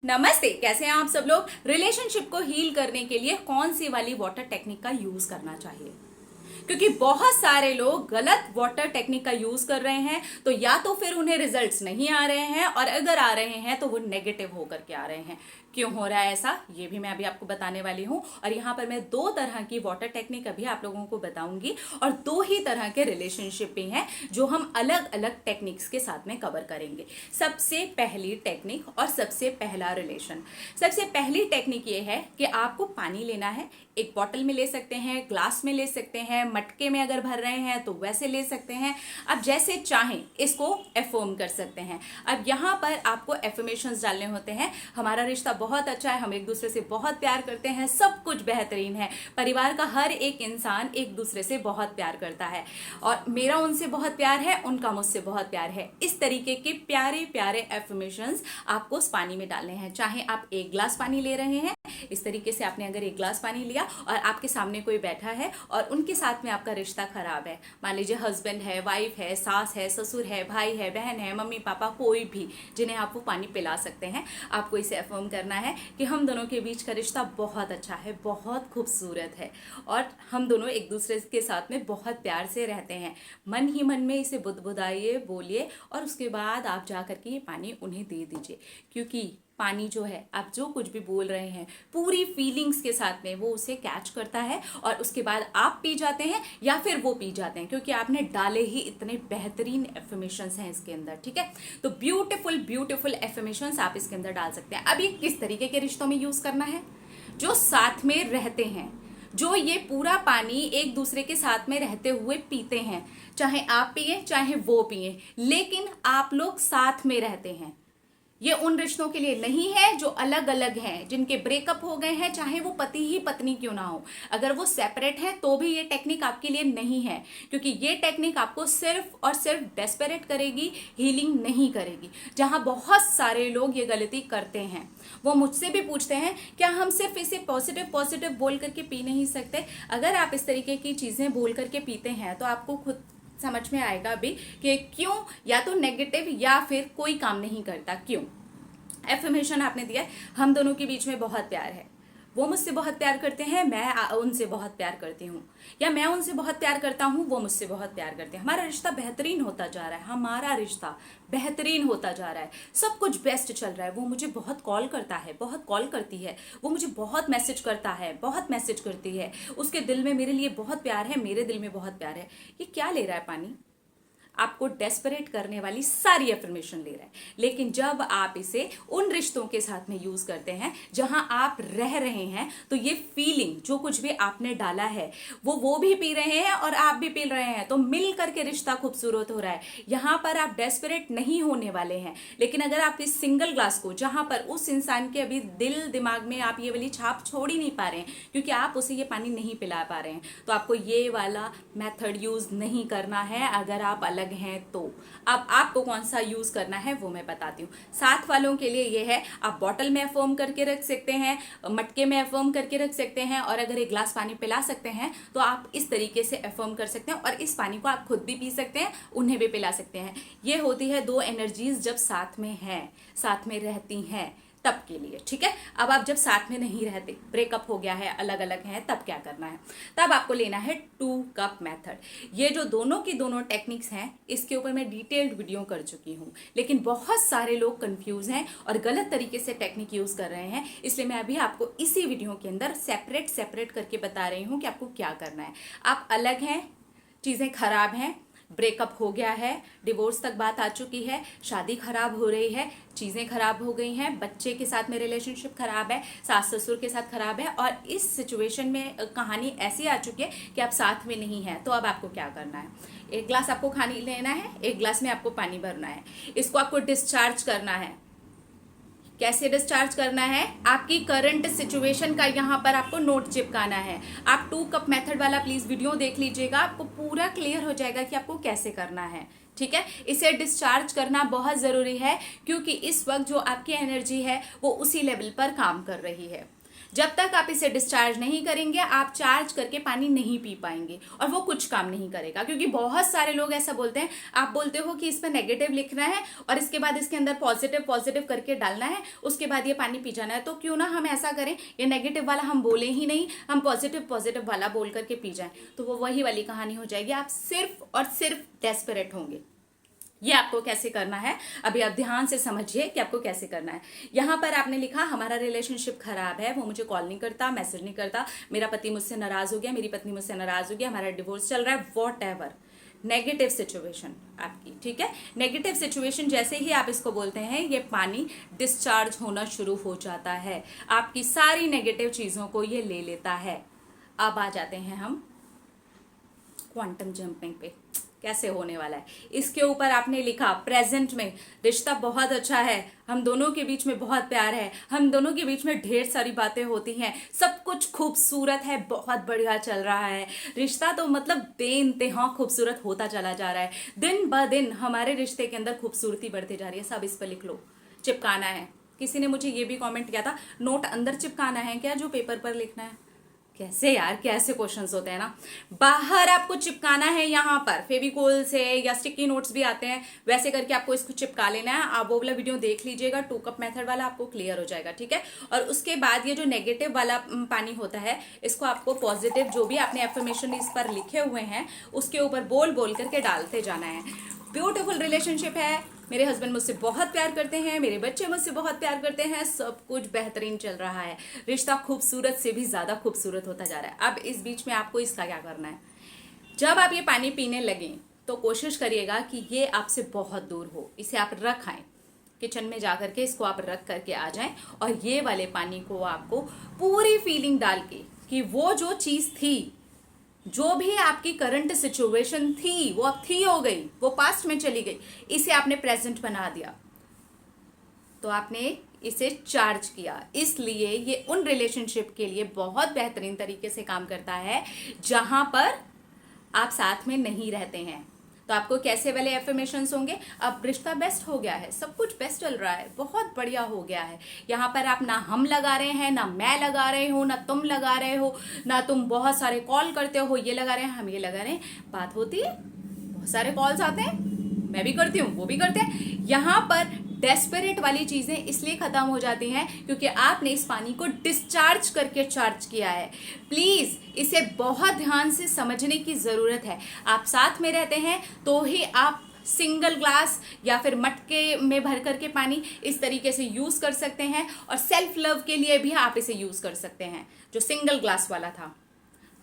नमस्ते। कैसे हैं आप सब लोग। रिलेशनशिप को हील करने के लिए कौन सी वाली वाटर टेक्निक का यूज करना चाहिए, क्योंकि बहुत सारे लोग गलत वाटर टेक्निक का यूज कर रहे हैं, तो या तो फिर उन्हें रिजल्ट्स नहीं आ रहे हैं, और अगर आ रहे हैं तो वो नेगेटिव होकर के आ रहे हैं। क्यों हो रहा है ऐसा, ये भी मैं अभी आपको बताने वाली हूँ। और यहाँ पर मैं दो तरह की वाटर टेक्निक अभी आप लोगों को बताऊंगी, और दो ही तरह के रिलेशनशिप भी हैं जो हम अलग अलग टेक्निक्स के साथ में कवर करेंगे। सबसे पहली टेक्निक और सबसे पहला रिलेशन। सबसे पहली टेक्निक ये है कि आपको पानी लेना है। एक बॉटल में ले सकते हैं, ग्लास में ले सकते हैं, मटके में अगर भर रहे हैं तो वैसे ले सकते हैं। आप जैसे चाहें इसको एफर्म कर सकते हैं। अब यहाँ पर आपको एफर्मेशंस डालने होते हैं। हमारा रिश्ता बहुत अच्छा है, हम एक दूसरे से बहुत प्यार करते हैं, सब कुछ बेहतरीन है, परिवार का हर एक इंसान एक दूसरे से बहुत प्यार करता है, और मेरा उनसे बहुत प्यार है, उनका मुझसे बहुत प्यार है। इस तरीके के प्यारे प्यारे एफर्मेशंस आपको उस पानी में डालने हैं। चाहे आप एक ग्लास पानी ले रहे हैं, इस तरीके से आपने अगर एक ग्लास पानी लिया और आपके सामने कोई बैठा है और उनके साथ में आपका रिश्ता खराब है, मान लीजिए हस्बैंड है, वाइफ है, सास है, ससुर है, भाई है, बहन है, मम्मी पापा, कोई भी जिन्हें आप वो पानी पिला सकते हैं, आपको इसे अफर्म करना है कि हम दोनों के बीच का रिश्ता बहुत अच्छा है, बहुत खूबसूरत है, और हम दोनों एक दूसरे के साथ में बहुत प्यार से रहते हैं। मन ही मन में इसे बुदबुदाइए, बोलिए, और उसके बाद आप जा करके ये पानी उन्हें दे दीजिए। क्योंकि पानी जो है, आप जो कुछ भी बोल रहे हैं पूरी फीलिंग्स के साथ में वो उसे कैच करता है, और उसके बाद आप पी जाते हैं या फिर वो पी जाते हैं, क्योंकि आपने डाले ही इतने बेहतरीन एफर्मेशंस हैं इसके अंदर। ठीक है, तो ब्यूटीफुल ब्यूटीफुल एफर्मेशंस आप इसके अंदर डाल सकते हैं। अब ये किस तरीके के रिश्तों में यूज करना है? जो साथ में रहते हैं, जो ये पूरा पानी एक दूसरे के साथ में रहते हुए पीते हैं, चाहे आप पिए चाहे वो पिए, लेकिन आप लोग साथ में रहते हैं। ये उन रिश्तों के लिए नहीं है जो अलग अलग हैं, जिनके ब्रेकअप हो गए हैं, चाहे वो पति ही पत्नी क्यों ना हो, अगर वो सेपरेट है तो भी ये टेक्निक आपके लिए नहीं है, क्योंकि ये टेक्निक आपको सिर्फ और सिर्फ डेस्परेट करेगी, हीलिंग नहीं करेगी। जहां बहुत सारे लोग ये गलती करते हैं, वो मुझसे भी पूछते हैं क्या हम सिर्फ इसे पॉजिटिव पॉजिटिव बोल करके पी नहीं सकते? अगर आप इस तरीके की चीजें बोल करके पीते हैं तो आपको खुद समझ में आएगा भी कि क्यों, या तो नेगेटिव या फिर कोई काम नहीं करता। क्यों? एफर्मेशन आपने दिया है, हम दोनों के बीच में बहुत प्यार है, वो मुझसे बहुत प्यार करते हैं, मैं उनसे बहुत प्यार करती हूँ, या मैं उनसे बहुत प्यार करता हूँ, वो मुझसे बहुत प्यार करते हैं। हमारा रिश्ता बेहतरीन होता जा रहा है, हमारा रिश्ता बेहतरीन होता जा रहा है, सब कुछ बेस्ट चल रहा है। वो मुझे बहुत कॉल करता है, बहुत कॉल करती है, वो मुझे बहुत मैसेज करता है, बहुत मैसेज करती है, उसके दिल में मेरे लिए बहुत प्यार है, मेरे दिल में बहुत प्यार है। ये क्या ले रहा है पानी? आपको डेस्परेट करने वाली सारी एफर्मेशन ले रहा है। लेकिन जब आप इसे उन रिश्तों के साथ में यूज करते हैं जहां आप रह रहे हैं, तो ये फीलिंग जो कुछ भी आपने डाला है वो भी पी रहे हैं और आप भी पी रहे हैं, तो मिल करके रिश्ता खूबसूरत हो रहा है। यहां पर आप डेस्परेट नहीं होने वाले हैं। लेकिन अगर आप इस सिंगल ग्लास को, जहां पर उस इंसान के अभी दिल दिमाग में आप ये वाली छाप छोड़ ही नहीं पा रहे हैं, क्योंकि आप उसे ये पानी नहीं पिला पा रहे हैं, तो आपको ये वाला मेथड यूज नहीं करना है। अगर आप अलग हैं तो अब आपको कौन सा यूज करना है वो मैं बताती हूँ। साथ वालों के लिए ये है, आप बॉटल में अफर्म करके रख सकते हैं, मटके में अफर्म करके रख सकते हैं, और अगर एक ग्लास पानी पिला सकते हैं तो आप इस तरीके से अफर्म कर सकते हैं, और इस पानी को आप खुद भी पी सकते हैं, उन्हें भी पिला सकते हैं। ये होती है दो एनर्जीज जब साथ में हैं, साथ में रहती हैं, तब के लिए। ठीक है, अब आप जब साथ में नहीं रहते, ब्रेकअप हो गया है, अलग अलग हैं, तब क्या करना है? तब आपको लेना है 2 कप मेथड। ये जो दोनों की दोनों टेक्निक्स हैं, इसके ऊपर मैं डिटेल्ड वीडियो कर चुकी हूँ, लेकिन बहुत सारे लोग कंफ्यूज हैं और गलत तरीके से टेक्निक यूज कर रहे हैं, इसलिए मैं अभी आपको इसी वीडियो के अंदर सेपरेट सेपरेट करके बता रही हूँ कि आपको क्या करना है। आप अलग हैं, चीजें खराब हैं, ब्रेकअप हो गया है, डिवोर्स तक बात आ चुकी है, शादी खराब हो रही है, चीज़ें खराब हो गई हैं, बच्चे के साथ में रिलेशनशिप खराब है, सास ससुर के साथ खराब है, और इस सिचुएशन में कहानी ऐसी आ चुकी है कि आप साथ में नहीं हैं, तो अब आपको क्या करना है? एक ग्लास आपको खानी लेना है, एक ग्लास में आपको पानी भरना है, इसको आपको डिस्चार्ज करना है। कैसे डिस्चार्ज करना है? आपकी करंट सिचुएशन का यहाँ पर आपको नोट चिपकाना है। आप 2 कप मेथड वाला प्लीज वीडियो देख लीजिएगा, आपको पूरा क्लियर हो जाएगा कि आपको कैसे करना है। ठीक है, इसे डिस्चार्ज करना बहुत जरूरी है, क्योंकि इस वक्त जो आपकी एनर्जी है वो उसी लेवल पर काम कर रही है। जब तक आप इसे डिस्चार्ज नहीं करेंगे आप चार्ज करके पानी नहीं पी पाएंगे और वो कुछ काम नहीं करेगा। क्योंकि बहुत सारे लोग ऐसा बोलते हैं, आप बोलते हो कि इस पर नेगेटिव लिखना है और इसके बाद इसके अंदर पॉजिटिव पॉजिटिव करके डालना है, उसके बाद ये पानी पी जाना है। तो क्यों ना हम ऐसा करें, ये नेगेटिव वाला हम बोले ही नहीं, हम पॉजिटिव पॉजिटिव वाला बोल करके पी जाएं। तो वो वही वाली कहानी हो जाएगी, आप सिर्फ और सिर्फ डेस्परेट होंगे। ये आपको कैसे करना है, अभी आप ध्यान से समझिए कि आपको कैसे करना है। यहाँ पर आपने लिखा हमारा रिलेशनशिप खराब है, वो मुझे कॉल नहीं करता, मैसेज नहीं करता, मेरा पति मुझसे नाराज हो गया, मेरी पत्नी मुझसे नाराज हो गया, हमारा डिवोर्स चल रहा है, वॉट एवर नेगेटिव सिचुएशन आपकी, ठीक है। नेगेटिव सिचुएशन जैसे ही आप इसको बोलते हैं, ये पानी डिस्चार्ज होना शुरू हो जाता है, आपकी सारी नेगेटिव चीजों को ये ले लेता है। अब आ जाते हैं हम क्वांटम जंपिंग पे, कैसे होने वाला है। इसके ऊपर आपने लिखा प्रेजेंट में रिश्ता बहुत अच्छा है, हम दोनों के बीच में बहुत प्यार है, हम दोनों के बीच में ढेर सारी बातें होती हैं, सब कुछ खूबसूरत है, बहुत बढ़िया चल रहा है रिश्ता। तो मतलब बेइंतहा खूबसूरत होता चला जा रहा है, दिन ब दिन हमारे रिश्ते के अंदर खूबसूरती बढ़ती जा रही है। सब इस पर लिख लो, चिपकाना है। किसी ने मुझे ये भी कॉमेंट किया था, नोट अंदर चिपकाना है क्या जो पेपर पर लिखना है? कैसे यार, कैसे क्वेश्चंस होते हैं ना। बाहर आपको चिपकाना है, यहाँ पर फेविकोल से या स्टिकी नोट्स भी आते हैं, वैसे करके आपको इसको चिपका लेना है। आप वो वाला वीडियो देख लीजिएगा, 2 कप मेथड वाला, आपको क्लियर हो जाएगा, ठीक है। और उसके बाद ये जो नेगेटिव वाला पानी होता है, इसको आपको पॉजिटिव जो भी आपने एफर्मेशन इस पर लिखे हुए हैं उसके ऊपर बोल बोल करके डालते जाना है। ब्यूटीफुल रिलेशनशिप है, मेरे हस्बैंड मुझसे बहुत प्यार करते हैं, मेरे बच्चे मुझसे बहुत प्यार करते हैं, सब कुछ बेहतरीन चल रहा है, रिश्ता खूबसूरत से भी ज्यादा खूबसूरत होता जा रहा है। अब इस बीच में आपको इसका क्या करना है, जब आप ये पानी पीने लगें तो कोशिश करिएगा कि ये आपसे बहुत दूर हो, इसे आप रख आएं, किचन में जा करके इसको आप रख करके आ जाएं और ये वाले पानी को आपको पूरी फीलिंग डाल के कि वो जो चीज थी, जो भी आपकी करंट सिचुएशन थी, वो अब थी हो गई, वो पास्ट में चली गई, इसे आपने प्रेजेंट बना दिया, तो आपने इसे चार्ज किया। इसलिए ये उन रिलेशनशिप के लिए बहुत बेहतरीन तरीके से काम करता है जहां पर आप साथ में नहीं रहते हैं। तो आपको कैसे वाले एफर्मेशंस होंगे, अब रिश्ता बेस्ट हो गया है, सब कुछ बेस्ट चल रहा है, बहुत बढ़िया हो गया है। यहाँ पर आप ना हम लगा रहे हैं, ना मैं लगा रहे हो, ना तुम लगा रहे हो, ना तुम बहुत सारे कॉल करते हो, ये लगा रहे हैं, हम ये लगा रहे हैं। बात होती है, बहुत सारे कॉल्स आते हैं, मैं भी करती हूँ, वो भी करते हैं। यहाँ पर डेस्परेट वाली चीजें इसलिए खत्म हो जाती हैं क्योंकि आपने इस पानी को डिस्चार्ज करके चार्ज किया है। प्लीज इसे बहुत ध्यान से समझने की जरूरत है। आप साथ में रहते हैं तो ही आप सिंगल ग्लास या फिर मटके में भर करके पानी इस तरीके से यूज कर सकते हैं, और सेल्फ लव के लिए भी आप इसे यूज कर सकते हैं। जो सिंगल ग्लास वाला था,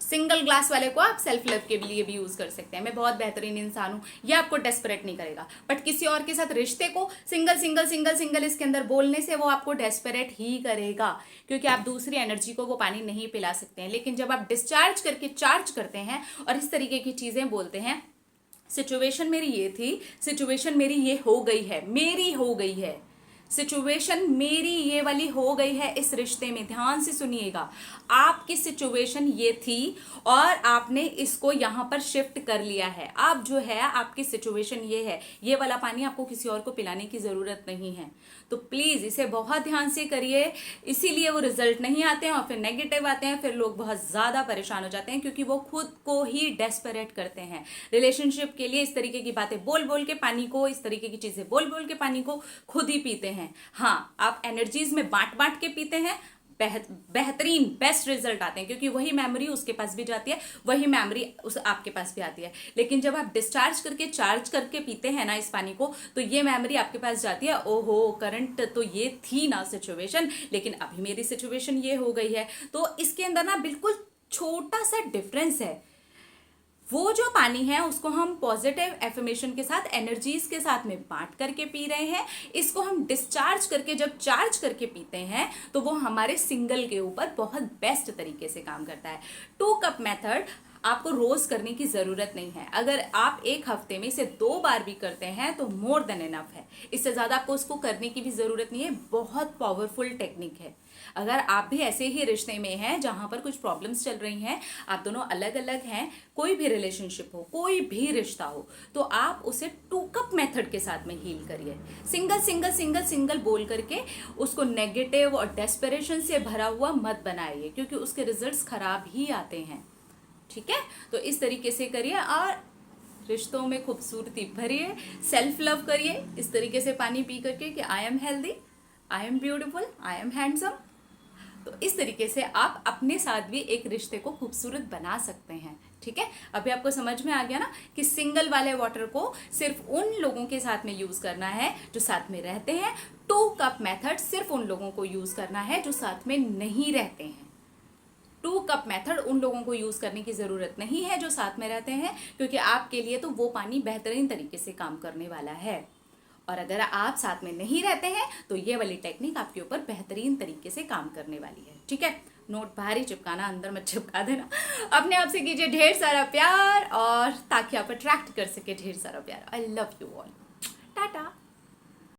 सिंगल ग्लास वाले को आप सेल्फ लव के लिए भी यूज कर सकते हैं। मैं बहुत बेहतरीन इंसान हूं, ये आपको डेस्परेट नहीं करेगा, बट किसी और के साथ रिश्ते को सिंगल सिंगल सिंगल सिंगल इसके अंदर बोलने से वो आपको डेस्परेट ही करेगा, क्योंकि आप दूसरी एनर्जी को वो पानी नहीं पिला सकते हैं। लेकिन जब आप डिस्चार्ज करके चार्ज करते हैं और इस तरीके की चीजें बोलते हैं, सिचुएशन मेरी ये थी, सिचुएशन मेरी ये हो गई है, मेरी हो गई है, सिचुएशन मेरी ये वाली हो गई है इस रिश्ते में। ध्यान से सुनिएगा, आपकी सिचुएशन ये थी और आपने इसको यहां पर शिफ्ट कर लिया है। आप जो है, आपकी सिचुएशन ये है, ये वाला पानी आपको किसी और को पिलाने की जरूरत नहीं है। तो प्लीज इसे बहुत ध्यान से करिए, इसीलिए वो रिजल्ट नहीं आते हैं और फिर नेगेटिव आते हैं, फिर लोग बहुत ज्यादा परेशान हो जाते हैं क्योंकि वो खुद को ही डेस्परेट करते हैं रिलेशनशिप के लिए। इस तरीके की बातें बोल बोल के पानी को, इस तरीके की चीजें बोल बोल के पानी को खुद ही पीते हैं। हाँ, आप एनर्जीज में बांट बांट के पीते हैं, बेहतरीन बेस्ट रिजल्ट आते हैं, क्योंकि वही मेमोरी उसके पास भी जाती है, वही मेमोरी उस आपके पास भी आती है। लेकिन जब आप डिस्चार्ज करके चार्ज करके पीते हैं ना इस पानी को, तो ये मेमोरी आपके पास जाती है, ओहो करंट तो ये थी ना सिचुएशन, लेकिन अभी मेरी सिचुएशन ये हो गई है। तो इसके अंदर ना बिल्कुल छोटा सा डिफरेंस है। वो जो पानी है उसको हम पॉजिटिव एफर्मेशन के साथ, एनर्जीज के साथ में बांट करके पी रहे हैं। इसको हम डिस्चार्ज करके जब चार्ज करके पीते हैं तो वो हमारे सिंगल के ऊपर बहुत बेस्ट तरीके से काम करता है। 2 कप मेथड आपको रोज करने की जरूरत नहीं है। अगर आप एक हफ्ते में इसे 2 बार भी करते हैं तो मोर देन इनफ है। इससे ज्यादा आपको उसको करने की भी जरूरत नहीं है। बहुत पावरफुल टेक्निक है। अगर आप भी ऐसे ही रिश्ते में हैं जहां पर कुछ प्रॉब्लम्स चल रही हैं, आप दोनों अलग अलग हैं, कोई भी रिलेशनशिप हो, कोई भी रिश्ता हो, तो आप उसे 2 कप मेथड के साथ में हील करिए। सिंगल सिंगल सिंगल सिंगल बोल करके उसको नेगेटिव और डेस्परेशन से भरा हुआ मत बनाइए, क्योंकि उसके रिजल्ट्स खराब ही आते हैं। ठीक है, तो इस तरीके से करिए और रिश्तों में खूबसूरती भरिए, सेल्फ लव करिए इस तरीके से पानी पी करके कि I am healthy, I am beautiful, I am handsome. तो इस तरीके से आप अपने साथ भी एक रिश्ते को खूबसूरत बना सकते हैं। ठीक है, अभी आपको समझ में आ गया ना कि सिंगल वाले वाटर को सिर्फ उन लोगों के साथ में यूज करना है जो साथ में रहते हैं। 2 कप मेथड सिर्फ उन लोगों को यूज करना है जो साथ में नहीं रहते हैं। 2 कप मेथड उन लोगों को यूज करने की जरूरत नहीं है जो साथ में रहते हैं, क्योंकि आपके लिए तो वो पानी बेहतरीन तरीके से काम करने वाला है। और अगर आप साथ में नहीं रहते हैं तो ये वाली टेक्निक आपके ऊपर बेहतरीन तरीके से काम करने वाली है। ठीक है, नोट बाहर ही चिपकाना, अंदर मत चिपका देना। अपने आप से कीजिए ढेर सारा प्यार, और ताकि आप अट्रैक्ट कर सके ढेर सारा प्यार। I love you all. Tata.